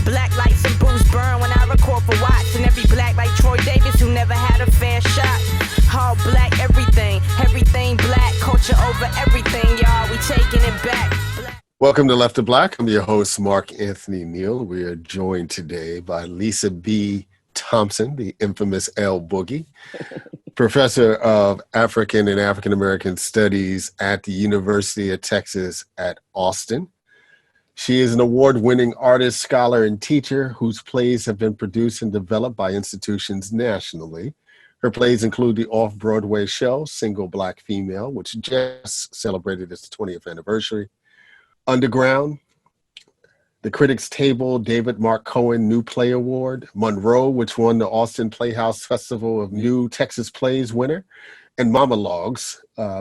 Black lights and booze burn when I record for Watts. And every black like Troy Davis who never had a fair shot. All black everything, everything black. Culture over everything, y'all. We taking it back. Welcome to Left to Black. I'm your host, Mark Anthony Neal. We are joined today by Lisa B. Thompson, the infamous L Boogie, professor of African and African American Studies at the University of Texas at Austin. She is an award-winning artist, scholar, and teacher whose plays have been produced and developed by institutions nationally. Her plays include the off-Broadway show, Single Black Female, which just celebrated its 20th anniversary, Underground, the Critics' Table, David Mark Cohen New Play Award, Monroe, which won the Austin Playhouse Festival of New Texas Plays winner, and Mamalogues,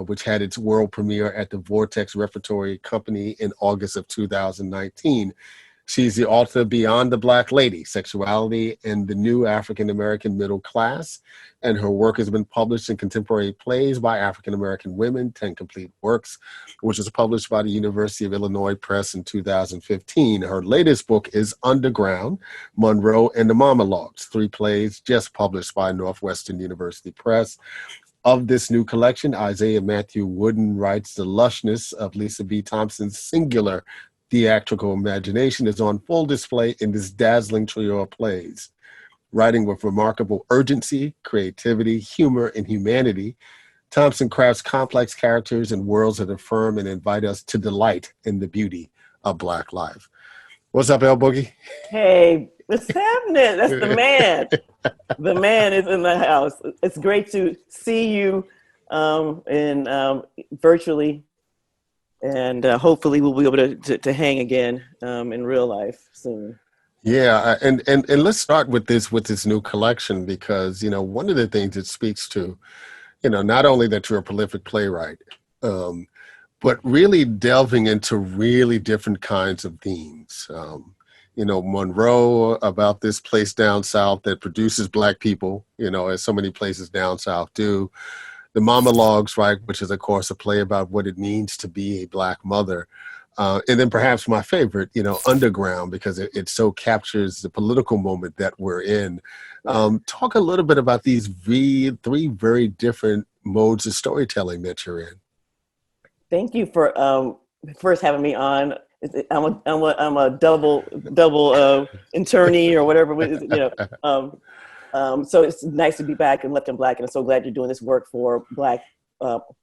which had its world premiere at the Vortex Repertory Company in August of 2019. She's the author of Beyond the Black Lady, Sexuality and the New African American Middle Class, and her work has been published in Contemporary Plays by African American Women, 10 Complete Works, which was published by the University of Illinois Press in 2015. Her latest book is Underground, Monroe and the Mamalogues, 3 plays just published by Northwestern University Press. Of this new collection, Isaiah Matthew Wooden writes, the lushness of Lisa B. Thompson's singular theatrical imagination is on full display in this dazzling trio of plays. Writing with remarkable urgency, creativity, humor, and humanity, Thompson crafts complex characters and worlds that affirm and invite us to delight in the beauty of Black life. What's up, L Boogie? Hey, what's happening? That's the man. The man is in the house. It's great to see you virtually. And hopefully we'll be able to hang again in real life soon. Yeah, and let's start with this new collection because, you know, one of the things it speaks to, you know, not only that you're a prolific playwright, but really delving into really different kinds of themes. You know, Monroe, about this place down south that produces Black people, you know, as so many places down south do. The Mamalogues, right, which is, of course, a play about what it means to be a Black mother. And then perhaps my favorite, you know, Underground, because it so captures the political moment that we're in. Talk a little bit about these 3 very different modes of storytelling that you're in. Thank you for first having me on. I'm a double internee or whatever, you know. So it's nice to be back in Left and Black, and I'm so glad you're doing this work for Black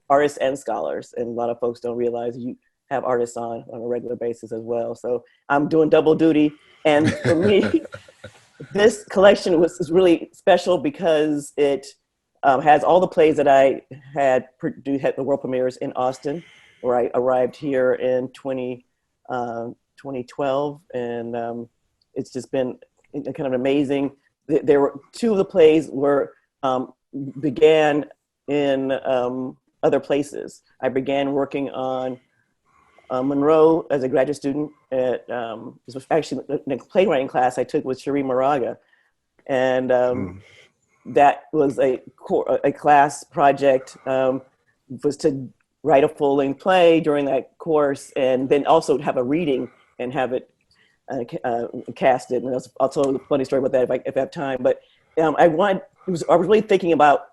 artists and scholars. And a lot of folks don't realize you have artists on a regular basis as well. So I'm doing double duty. And for me, this collection is really special because it has all the plays that I had the world premieres in Austin, where I arrived here in 2012. And it's just been kind of amazing. There were 2 of the plays began in other places. I began working on Monroe as a graduate student at this was actually in a playwriting class I took with Cherie Moraga, and that was a class project was to write a full-length play during that course, and then also have a reading and have it casted. And I'll tell a funny story about that if I have time. But I was really thinking about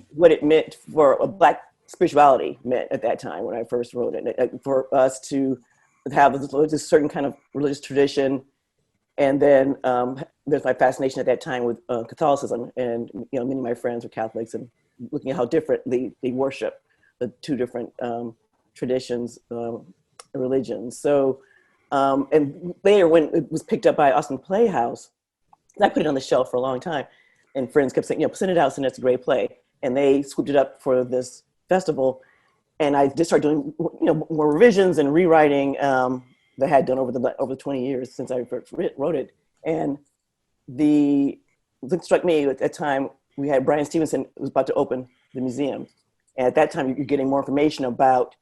what it meant for a Black spirituality meant at that time when I first wrote it, for us to have this certain kind of religious tradition. And then there's my fascination at that time with Catholicism, and you know, many of my friends were Catholics, and looking at how differently they worship the 2 different traditions, religions. So, and later when it was picked up by Austin Playhouse, I put it on the shelf for a long time, and friends kept saying, you know, send it out, it's a great play. And they swooped it up for this festival, and I just started doing, you know, more revisions and rewriting that I had done over the 20 years since I first wrote it. And it struck me at that time, we had Brian Stevenson was about to open the museum. And at that time, you're getting more information about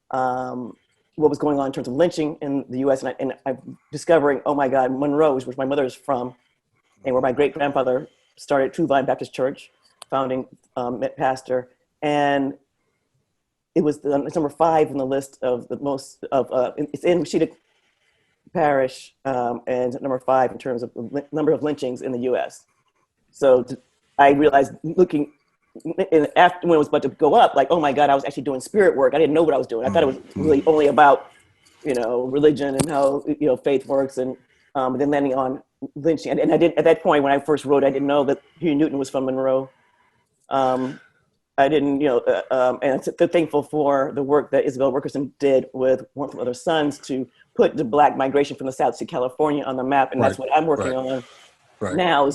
what was going on in terms of lynching in the U.S. And I'm discovering, oh my God, Monroe, which my mother is from, and where my great-grandfather started True Vine Baptist Church, founding pastor. And it's number 5 in the list of the most it's in Rashida parish, and number 5 in terms of number of lynchings in the U.S. So I realized looking after when it was about to go up, like, oh my God, I was actually doing spirit work. I didn't know what I was doing. I thought it was really only about, religion and how, faith works, and then landing on lynching. And I didn't, at that point when I first wrote, I didn't know that Huey Newton was from Monroe. I didn't, and I'm thankful for the work that Isabel Wilkerson did with one of other sons to put the Black migration from the South to California on the map, and that's what I'm working on now.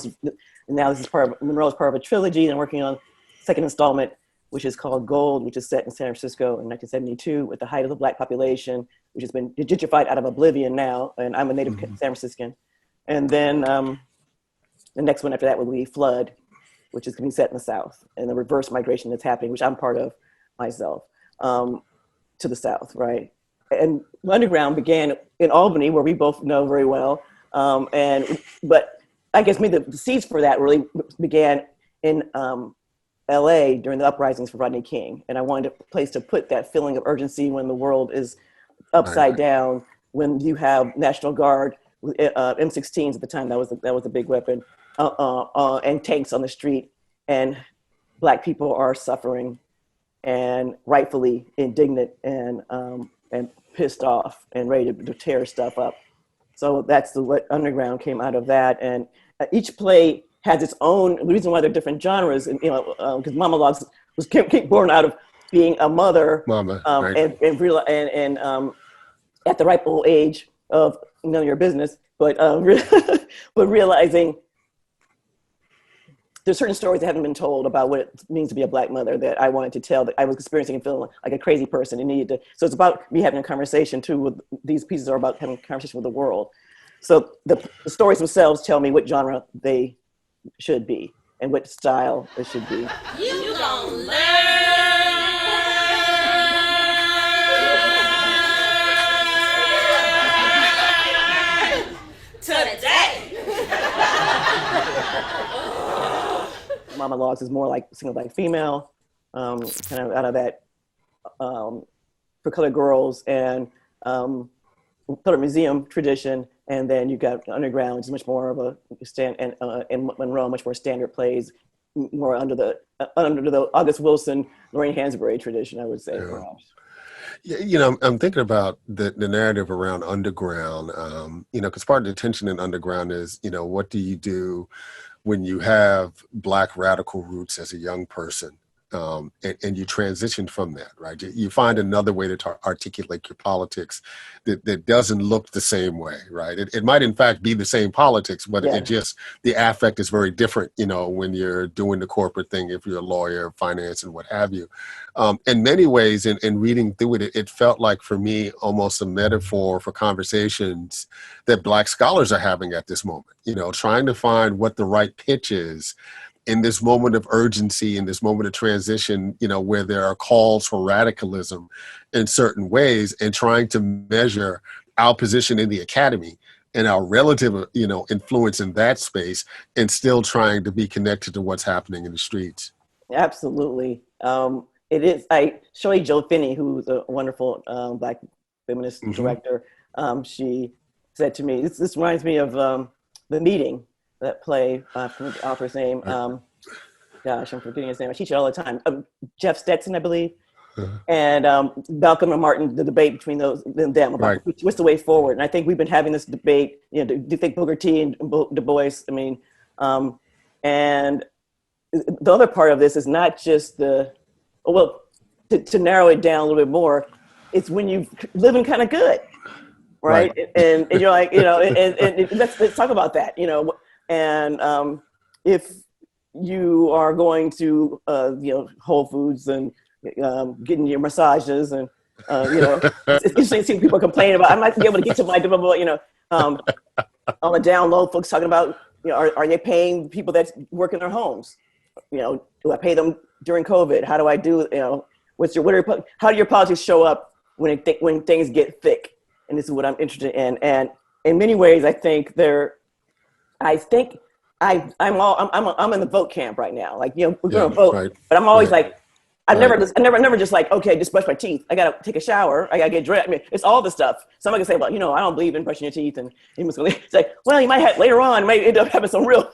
Now this is Monroe is part of a trilogy, and I'm working on second installment, which is called Gold, which is set in San Francisco in 1972 with the height of the Black population, which has been gentrified out of oblivion now, and I'm a native San Franciscan. And then the next one after that will be Flood, which is going to be set in the South, and the reverse migration that's happening, which I'm part of myself, to the South, right? And Underground began in Albany, where we both know very well. But I guess maybe the seeds for that really began in LA during the uprisings for Rodney King. And I wanted a place to put that feeling of urgency when the world is upside down, when you have National Guard, M16s at the time, that was a big weapon, and tanks on the street, and Black people are suffering and rightfully indignant and pissed off and ready to tear stuff up. So that's what Underground came out of that. And each play has its own, the reason why they're different genres, and because Mamalogues was born out of being a mother, and at the ripe old age of none of your business, but but realizing there's certain stories that haven't been told about what it means to be a Black mother that I wanted to tell, that I was experiencing and feeling like a crazy person and needed to. So it's about me having a conversation too. With these pieces are about having a conversation with the world. So the stories themselves tell me what genre they should be and what style it should be. You gon' learn today. Mamalogues is more like single Black female, kind of out of that For Colored Girls and Colored Museum tradition. And then you got Underground, which is much more of a and Monroe, much more standard plays, more under the August Wilson, Lorraine Hansberry tradition, I would say, perhaps. Yeah, I'm thinking about the narrative around Underground, because part of the tension in Underground is, what do you do when you have Black radical roots as a young person, and you transition from that, right? You find another way to articulate your politics that doesn't look the same way, right? It might in fact be the same politics, but it just, the affect is very different, when you're doing the corporate thing, if you're a lawyer, finance, and what have you. In many ways, in reading through it, it felt like for me almost a metaphor for conversations that Black scholars are having at this moment, trying to find what the right pitch is in this moment of urgency, in this moment of transition, where there are calls for radicalism in certain ways, and trying to measure our position in the academy and our relative, influence in that space, and still trying to be connected to what's happening in the streets. Absolutely. It is. Shirley Jo Finney, who's a wonderful Black feminist director, she said to me, this reminds me of The Meeting, that play from the author's name. Gosh, I'm forgetting his name. I teach it all the time. Jeff Stetson, I believe. And Malcolm and Martin, the debate between them about what's the way forward. And I think we've been having this debate, do you think Booker T and Du Bois, and the other part of this is not just to narrow it down a little bit more, it's when you're living kind of good, right? And you're like, and let's talk about that, And if you are going to, Whole Foods and getting your massages and, it's interesting seeing people complain about, I might be able to get to my, on the down low, folks talking about, are they paying people that work in their homes? Do I pay them during COVID? How do I do, how do your politics show up when things get thick? And this is what I'm interested in. And in many ways, I think I'm in the vote camp right now. Like, we're going to vote, but I'm always like, I never just like, okay, just brush my teeth. I gotta take a shower. I gotta get dressed. I mean, it's all the stuff. Somebody can say, well, I don't believe in brushing your teeth, and he was going to say, well, you might have later on, might end up having some real.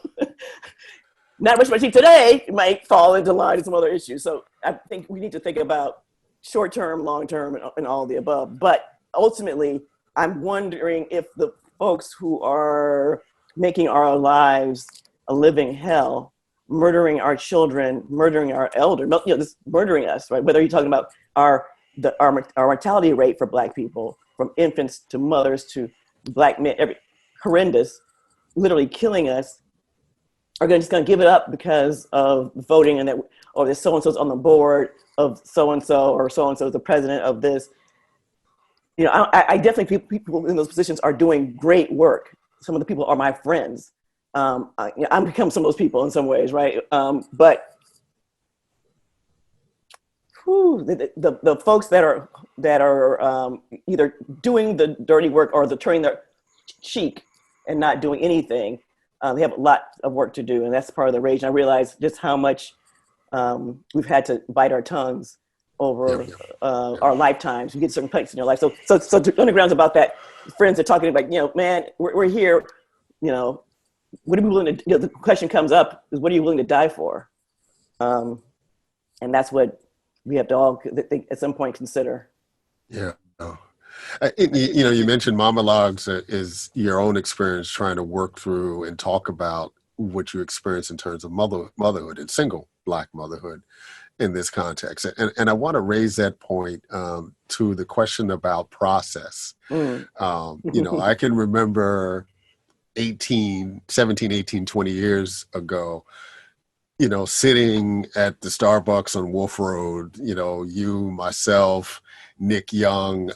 Not brushing my teeth today, it might fall into line with some other issues. So I think we need to think about short term, long term, and all the above. But ultimately, I'm wondering if the folks who are making our lives a living hell, murdering our children, murdering our elders, just murdering us, right? Whether you're talking about our mortality rate for Black people, from infants to mothers to Black men, horrendous, literally killing us, are just going to give it up because of voting, and that, or there's so-and-so's on the board of so-and-so, or so-and-so is the president of this. I definitely think people in those positions are doing great work. Some of the people are my friends. I'm become some of those people in some ways, right? But the folks that are either doing the dirty work or turning their cheek and not doing anything, they have a lot of work to do, and that's part of the rage. And I realize just how much we've had to bite our tongues over our lifetimes. You get certain places in your life. So Underground's about that. Friends are talking about, man, we're here, what are we willing to, the question comes up is, what are you willing to die for? And that's what we have to all at some point consider. Yeah. You mentioned Mamalogues is your own experience trying to work through and talk about what you experience in terms of motherhood and single Black motherhood in this context. And I want to raise that point to the question about process. I can remember 17, 18, 20 years ago, sitting at the Starbucks on Wolf Road, you, myself, Nick Young,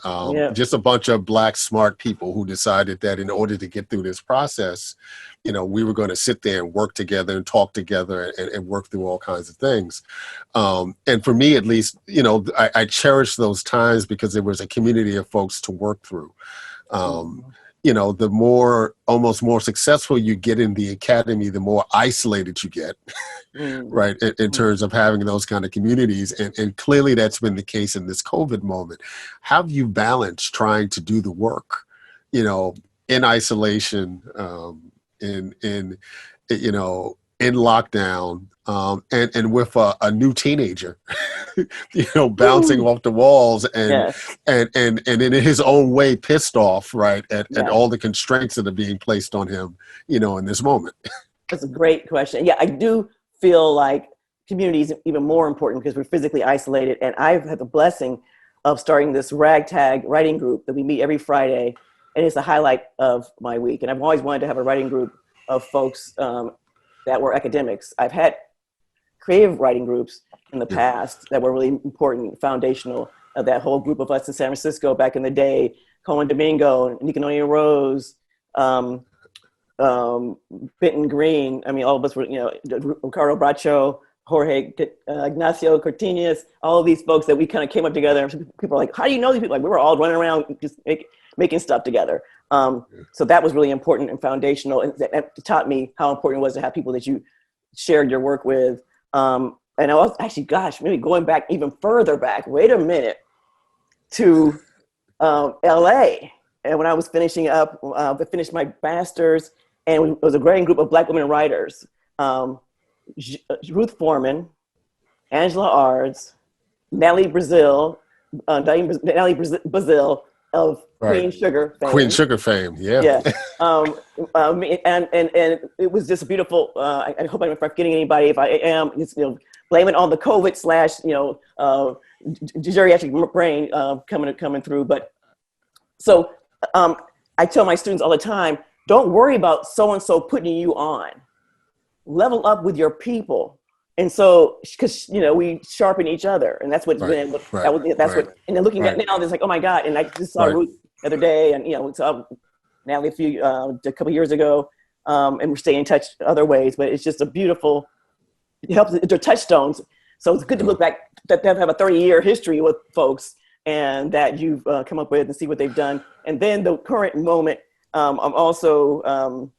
just a bunch of Black smart people who decided that in order to get through this process, we were going to sit there and work together and talk together and work through all kinds of things. And for me, at least, I cherish those times because there was a community of folks to work through. The almost more successful you get in the academy, the more isolated you get, right, in terms of having those kind of communities. And clearly that's been the case in this COVID moment. How have you balanced trying to do the work, in isolation, in lockdown, and with a new teenager, bouncing off the walls and in his own way pissed off, right, at all the constraints that are being placed on him, in this moment. That's a great question. Yeah, I do feel like community is even more important because we're physically isolated. And I've had the blessing of starting this ragtag writing group that we meet every Friday. And it's a highlight of my week. And I've always wanted to have a writing group of folks that were academics. I've had creative writing groups in the past that were really important, foundational. That whole group of us in San Francisco back in the day, Cohen Domingo, Nicononia Rose, Benton Green. I mean, all of us were, Ricardo Bracho, Jorge Ignacio Cortinez, all of these folks that we kind of came up together. And people are like, how do you know these people? Like, we were all running around just making stuff together. So that was really important and foundational. And that taught me how important it was to have people that you shared your work with. And I was actually, maybe going back even further back, wait a minute, to LA. And when I was finishing up, I finished my master's, and it was a growing group of Black women writers. Ruth Foreman, Angela Ards, Natalie Brazil of Queen Sugar fame. Queen Sugar fame, yeah. And it was just a beautiful. I hope I'm not forgetting anybody. If I am, blame it on the COVID / geriatric brain coming through. But so I tell my students all the time, don't worry about so and so putting you on. Level up with your people. And so, because we sharpen each other, and that's what's been. What. And then looking at now, it's like, oh my God! And I just saw Ruth the other day, and saw Natalie a couple years ago, and we're staying in touch other ways. But it's just a beautiful. It helps. They're touchstones. So it's good to look back that have a 30-year history with folks, and that you've come up with and see what they've done. And then the current moment, I'm also.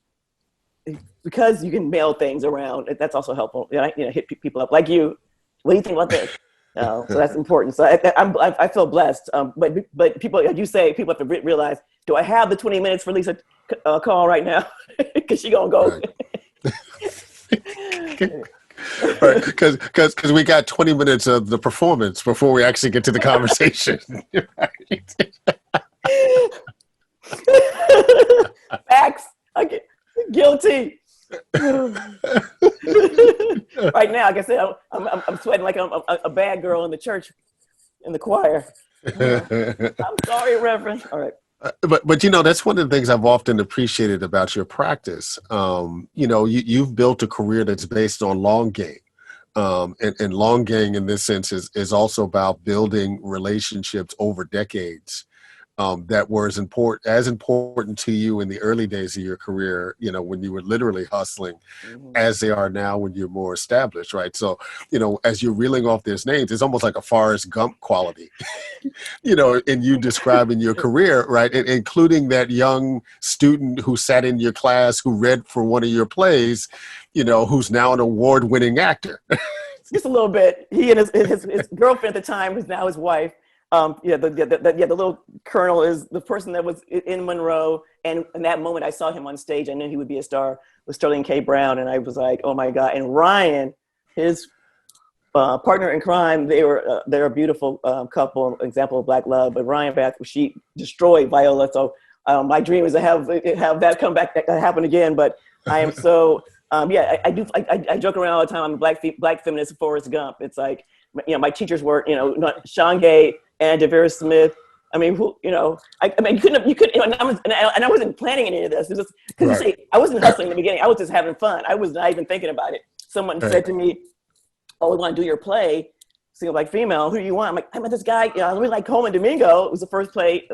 Because you can mail things around, that's also helpful. Hit people up like you. What do you think about this? So that's important. So I feel blessed. But people, as you say, people have to realize, do I have the 20 minutes for Lisa call right now? Because she gonna go. Right, because we got 20 minutes of the performance before we actually get to the conversation. Facts. I get guilty. Right now, like I said, I'm sweating like I'm a bad girl in the church, in the choir. I'm sorry, Reverend. All right. But that's one of the things I've often appreciated about your practice. You've built a career that's based on long game. And long game in this sense is also about building relationships over decades that were as important to you in the early days of your career, when you were literally hustling, as they are now when you're more established, right? So, as you're reeling off these names, it's almost like a Forrest Gump quality, in you describing your career, right? And including that young student who sat in your class, who read for one of your plays, who's now an award-winning actor. Just a little bit. He and his girlfriend at the time, who's now his wife, the little colonel is the person that was in Monroe. And in that moment, I saw him on stage. I knew he would be a star with Sterling K. Brown. And I was like, oh my God. And Ryan, his partner in crime, they're a beautiful couple, example of Black love. But Ryan Bath, she destroyed Viola. So my dream is to have that come back, that happen again. But I am so, I joke around all the time. I'm a black feminist, Forrest Gump. It's like, my teachers were, Sean Gay and DeVere Smith. I mean, you couldn't, and I wasn't planning any of this. It was just, because you say, I wasn't hustling in the beginning. I was just having fun. I was not even thinking about it. Someone said to me, oh, we want to do your play, single black female. Who do you want? I'm like, I met this guy. I really like Cohen Domingo. It was the first play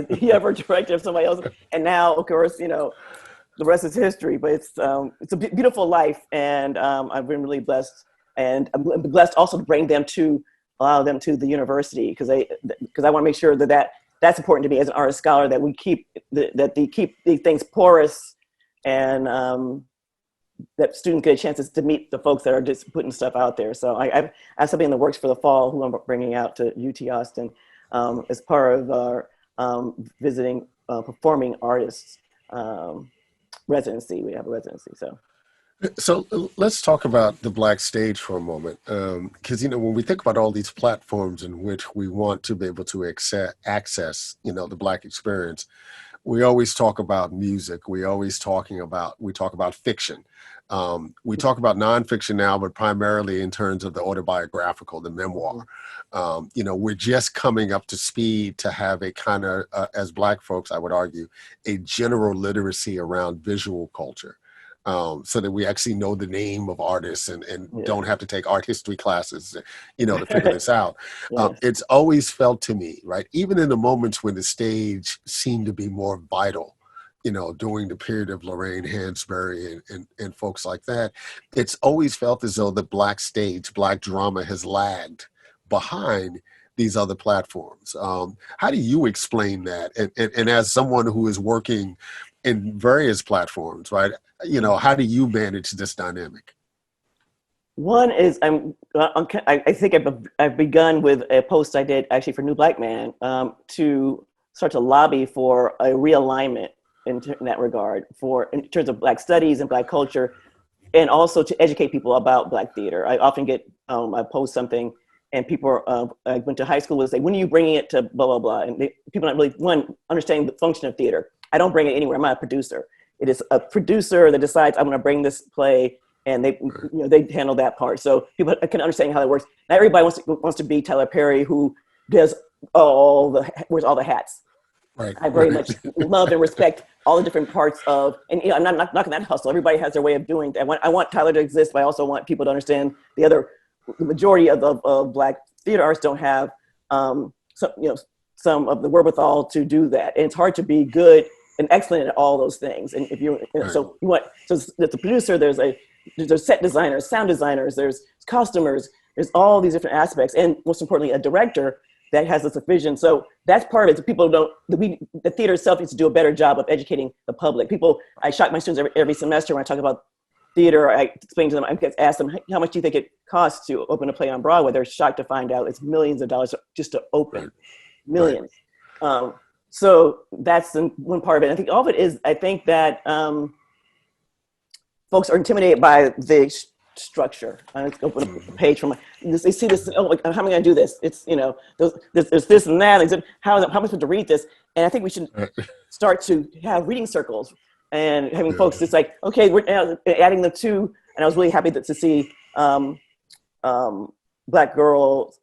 he ever directed of somebody else. And now, of course, the rest is history. But it's a beautiful life, and I've been really blessed. And I'm blessed also to allow them to the university, because I want to make sure that's important to me as an artist scholar, that we keep these things porous, and that students get chances to meet the folks that are just putting stuff out there. So I have something in the works for the fall, who I'm bringing out to UT Austin as part of our visiting performing artists residency. We have a residency, So let's talk about the Black stage for a moment, because when we think about all these platforms in which we want to be able to access, the Black experience, we always talk about music. We talk about fiction. We talk about nonfiction now, but primarily in terms of the autobiographical, the memoir. We're just coming up to speed to have a kind of, as Black folks, I would argue, a general literacy around visual culture. So that we actually know the name of artists and don't have to take art history classes, to figure this out. It's always felt to me, right, even in the moments when the stage seemed to be more vital, during the period of Lorraine Hansberry and folks like that, it's always felt as though the Black stage, Black drama has lagged behind these other platforms. How do you explain that? And as someone who is working in various platforms, right? How do you manage this dynamic? One is I think I've begun with a post I did actually for New Black Man to start to lobby for a realignment in that regard, in terms of Black studies and Black culture, and also to educate people about Black theater. I often get I post something and people I went to high school would say, when are you bringing it to blah blah blah, and people not really understanding the function of theater. I don't bring it anywhere. I'm not a producer. It is a producer that decides I'm going to bring this play, and they handle that part. So people can understand how that works. Not everybody wants to be Tyler Perry, who does wears all the hats. Right. I very much love and respect all the different parts of, and I'm not knocking that hustle. Everybody has their way of doing that. I want Tyler to exist, but I also want people to understand the majority of Black theater artists don't have some of the wherewithal to do that, and it's hard to be good and excellent at all those things. And if so there's a producer, there's set designers, sound designers, there's costumers, there's all these different aspects, and most importantly, a director that has this vision. So that's part of it. People the theater itself needs to do a better job of educating the public. I shock my students every semester when I talk about theater, I explained to them, I asked them, how much do you think it costs to open a play on Broadway? They're shocked to find out it's millions of dollars just to open. Millions. Right. So that's one part of it. I think all of it is, I think that folks are intimidated by the structure. Let's open up a page from they see this, oh, like, how am I going to do this? It's, there's this and that. How am I supposed to read this? And I think we should start to have reading circles and having folks just like, okay, we're adding the two. And I was really happy to see Black girl,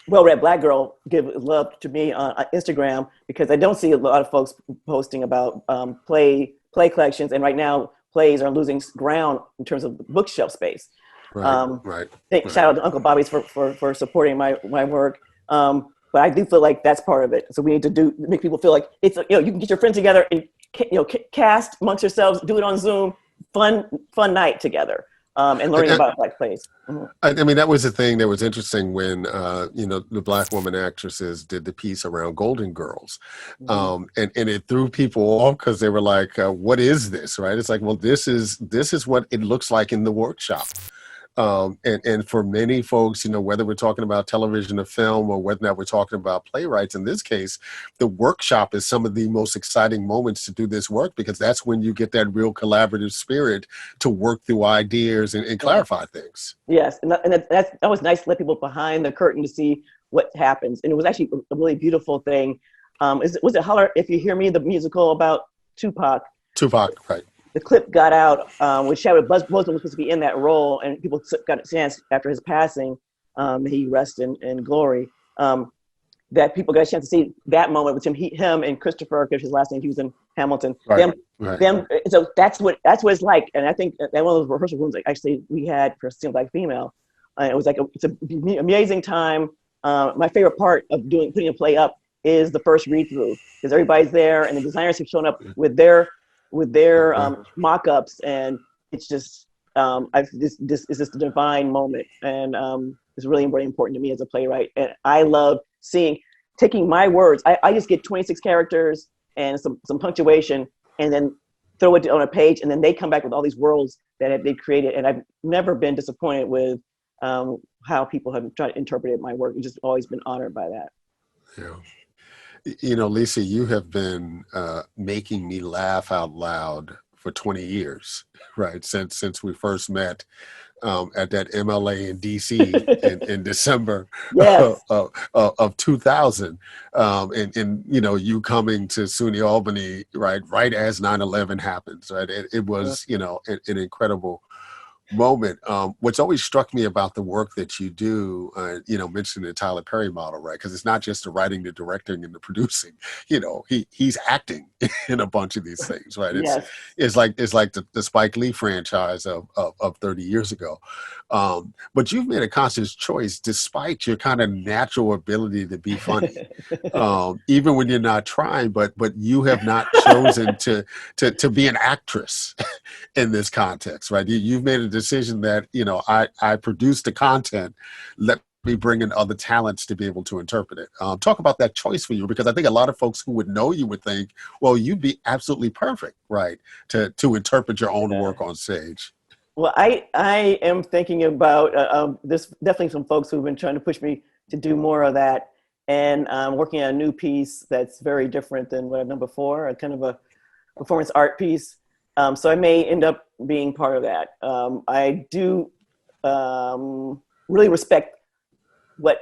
well-read Black girl give love to me on Instagram, because I don't see a lot of folks posting about play collections. And right now, plays are losing ground in terms of bookshelf space. Right. Shout out to Uncle Bobby's for supporting my work. But I do feel like that's part of it. So we need to make people feel like it's, you can get your friends together and, cast amongst yourselves, do it on Zoom, fun night together. And learning about Black plays. Mm-hmm. I mean, that was the thing that was interesting when, the Black woman actresses did the piece around Golden Girls. Mm-hmm. And it threw people off because they were like, what is this, right? It's like, well, this is what it looks like in the workshop. And for many folks, whether we're talking about television or film, or whether or not we're talking about playwrights, in this case, the workshop is some of the most exciting moments to do this work, because that's when you get that real collaborative spirit to work through ideas and clarify things. Yes, and that was nice to let people behind the curtain to see what happens. And it was actually a really beautiful thing. Was it Holler If You Hear Me, the musical about Tupac? Tupac, right. The clip got out, which Chadwick Boseman was supposed to be in that role, and people got a chance after his passing, he rested in glory, that people got a chance to see that moment with him and Christopher, because his last name, he was in Hamilton. Right. Them. So that's what it's like. And I think that one of those rehearsal rooms actually we had for Single Black Female. It was like it's an amazing time. My favorite part of putting a play up is the first read through, because everybody's there and the designers have shown up with their mock-ups, and it's just this is just a divine moment, and it's really, really important to me as a playwright. And I love taking my words. I just get 26 characters and some punctuation, and then throw it on a page, and then they come back with all these worlds that they've created. And I've never been disappointed with how people have tried to interpret my work. I've just always been honored by that. Yeah. Lisa, you have been making me laugh out loud for 20 years, right? Since we first met at that MLA in DC in December of 2000. And you coming to SUNY Albany, right as 9/11 happens, right? It was, an incredible moment. What's always struck me about the work that you do, mentioning the Tyler Perry model, right? Because it's not just the writing, the directing, and the producing. He's acting in a bunch of these things, right? It's like the Spike Lee franchise of 30 years ago. But you've made a conscious choice, despite your kind of natural ability to be funny, even when you're not trying. But you have not chosen to be an actress in this context, right? You've made a decision that, I produce the content, let me bring in other talents to be able to interpret it. Talk about that choice for you, because I think a lot of folks who would know you would think, well, you'd be absolutely perfect, right, to interpret your own work on stage. Well, I am thinking about, there's definitely some folks who've been trying to push me to do more of that. And I'm working on a new piece that's very different than what I've done before, a kind of a performance art piece. So I may end up being part of that. I do really respect what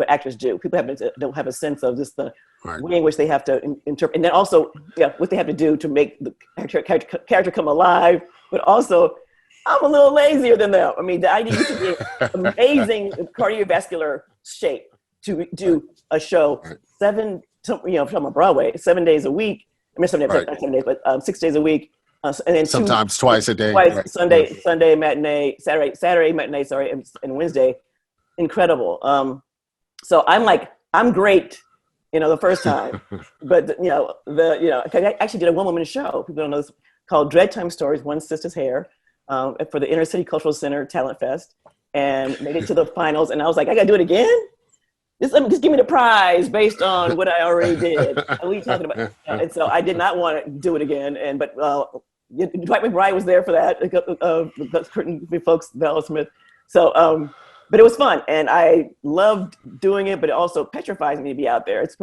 actors do. People don't have a sense of just the way in which they have to interpret, and then also what they have to do to make the character come alive. But also, I'm a little lazier than them. I mean, I need to be amazing cardiovascular shape to do a show from a Broadway 7 days a week. I mean, 7 days, not 7 days, but 6 days a week. And then sometimes twice a day. Sunday matinee, Saturday matinee, and Wednesday. Incredible. So I'm great, the first time, but I actually did a one-woman show. People don't know this, called Dread Time Stories, One Sister's Hair, for the Inner City Cultural Center Talent Fest, and made it to the finals. And I was like, I gotta do it again. Just give me the prize based on what I already did. What are you talking about? And so I did not want to do it again. But Dwight McBride was there for that. Certain folks, Val Smith. So, but it was fun, and I loved doing it. But it also petrifies me to be out there. It's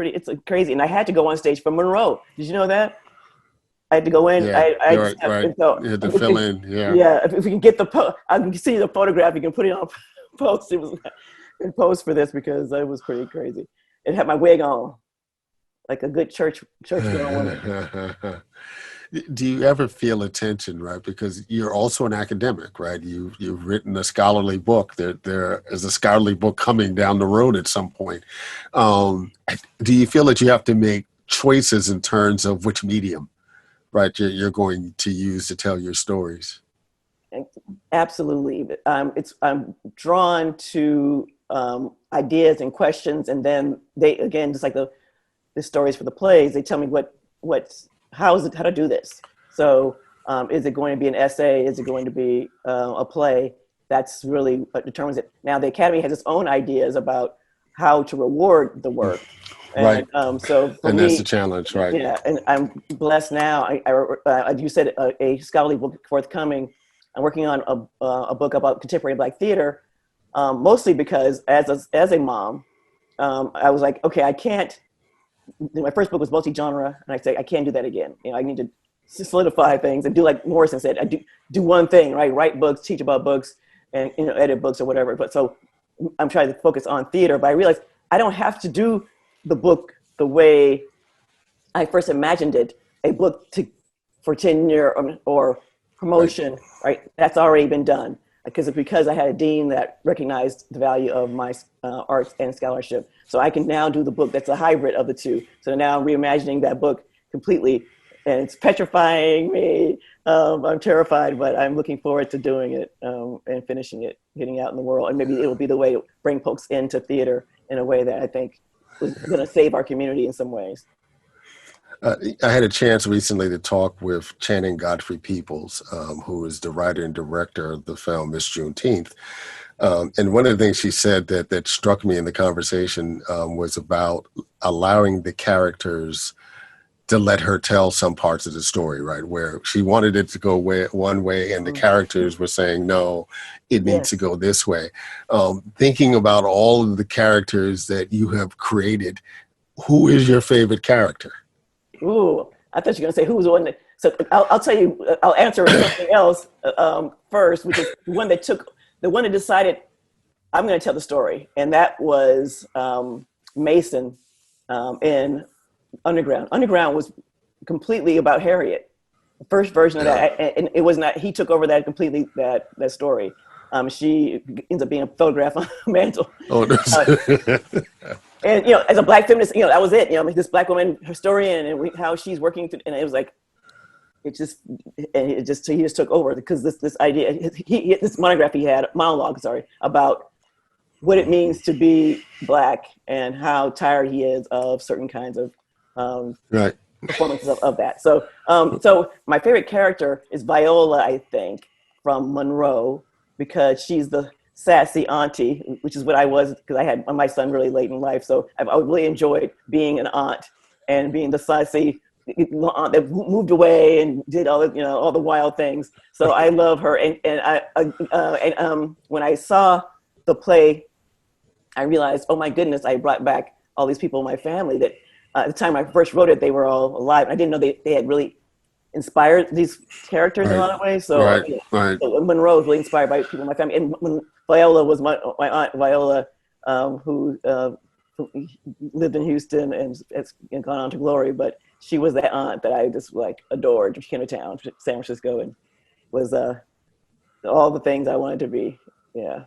crazy, and I had to go on stage for Monroe. Did you know that? I had to go in. Yeah, right. So, you had to fill in. Yeah. Yeah. If we can get I can see the photograph. You can put it on post. It was in post for this because it was pretty crazy. It had my wig on, like a good church going woman. Do you ever feel a tension, right? Because you're also an academic, right? You've written a scholarly book. There is a scholarly book coming down the road at some point. Do you feel that you have to make choices in terms of which medium, right, you're going to use to tell your stories? Absolutely. I'm drawn to ideas and questions, and then they, again, just like the stories for the plays, they tell me how to do this. So is it going to be an essay? Is it going to be a play? That's really what determines it. Now the Academy has its own ideas about how to reward the work. And, right. So and me, that's the challenge, right? Yeah, and I'm blessed now. You said a scholarly book forthcoming. I'm working on a book about contemporary Black theater, mostly because as a mom, I was like, okay, I can't. My first book was multi-genre, and I say I can't do that again. I need to solidify things and do like Morrison said. I do one thing, right? Write books, teach about books, and edit books or whatever. But so I'm trying to focus on theater. But I realized I don't have to do the book the way I first imagined it. A book for tenure or promotion, right? That's already been done because I had a dean that recognized the value of my arts and scholarship. So I can now do the book that's a hybrid of the two. So now I'm reimagining that book completely, and it's petrifying me. I'm terrified, but I'm looking forward to doing it and finishing it, getting out in the world. And maybe it'll be the way to bring folks into theater in a way that I think is going to save our community in some ways. I had a chance recently to talk with Channing Godfrey Peoples, who is the writer and director of the film Miss Juneteenth. And one of the things she said that struck me in the conversation was about allowing the characters to let her tell some parts of the story, right? Where she wanted it to go one way and the characters were saying, no, it needs to go this way. Thinking about all of the characters that you have created, who is your favorite character? Ooh, I thought you were going to say who was the one that, so I'll tell you, I'll answer something else first, which is the one that decided I'm going to tell the story. And that was Mason in Underground. Underground was completely about Harriet. The first version of that, and it was not, he took over that completely, that story. She ends up being a photograph on a mantle. Oh, no. And, as a Black feminist, that was it. This Black woman historian and how she's working through, and it was like, he just took over because this idea, this monologue, about what it means to be Black and how tired he is of certain kinds of performances of that. So, so my favorite character is Viola, I think, from Monroe, because she's the sassy auntie, which is what I was, because I had my son really late in life. So I really enjoyed being an aunt and being the sassy aunt that moved away and did all the, all the wild things. So I love her. And when I saw the play, I realized, oh my goodness, I brought back all these people in my family that at the time I first wrote it, they were all alive. I didn't know they had really inspired these characters in a lot of ways. So, so Monroe was really inspired by people in my family. And when Viola was my aunt Viola, who lived in Houston and has gone on to glory, but she was that aunt that I just adored. She came to town, San Francisco, and was all the things I wanted to be. Yeah.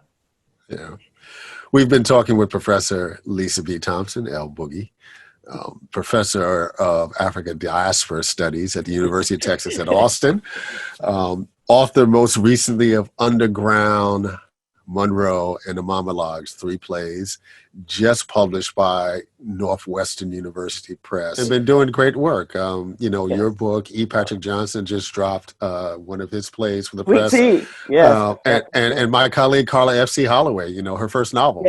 Yeah. We've been talking with Professor Lisa B. Thompson, L. Boogie, professor of African Diaspora Studies at the University of Texas at Austin, author most recently of Underground, Monroe, and the Mamalogues, 3 plays, just published by Northwestern University Press. And been doing great work. Your book, E. Patrick Johnson just dropped one of his plays for the press. And my colleague, Carla F.C. Holloway, her first novel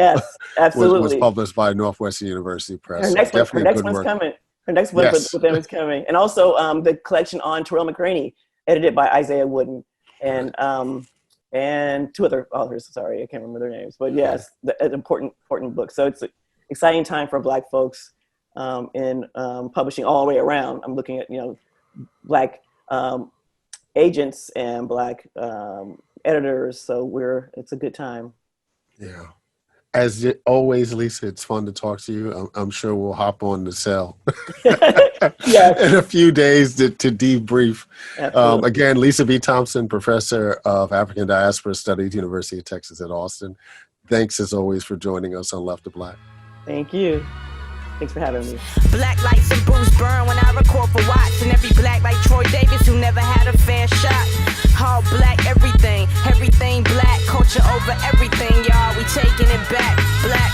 was published by Northwestern University Press. Her next one's coming. Her next one with them is coming. And also the collection on Terrell McCraney. edited by Isaiah Wooden, and two other authors. Sorry, I can't remember their names, but yes, an important book. So it's an exciting time for Black folks in publishing all the way around. I'm looking at Black agents and Black editors. So it's a good time. Yeah. As always, Lisa, it's fun to talk to you. I'm sure we'll hop on the cell in a few days to debrief. Again, Lisa B. Thompson, Professor of African Diaspora Studies, University of Texas at Austin. Thanks, as always, for joining us on Left to Black. Thank you. Thanks for having me. Black lights and booze burn when I record for Watts, and every black like Troy Davis who never had a fair shot. All black, everything black, culture over everything, y'all. We taking it back, black.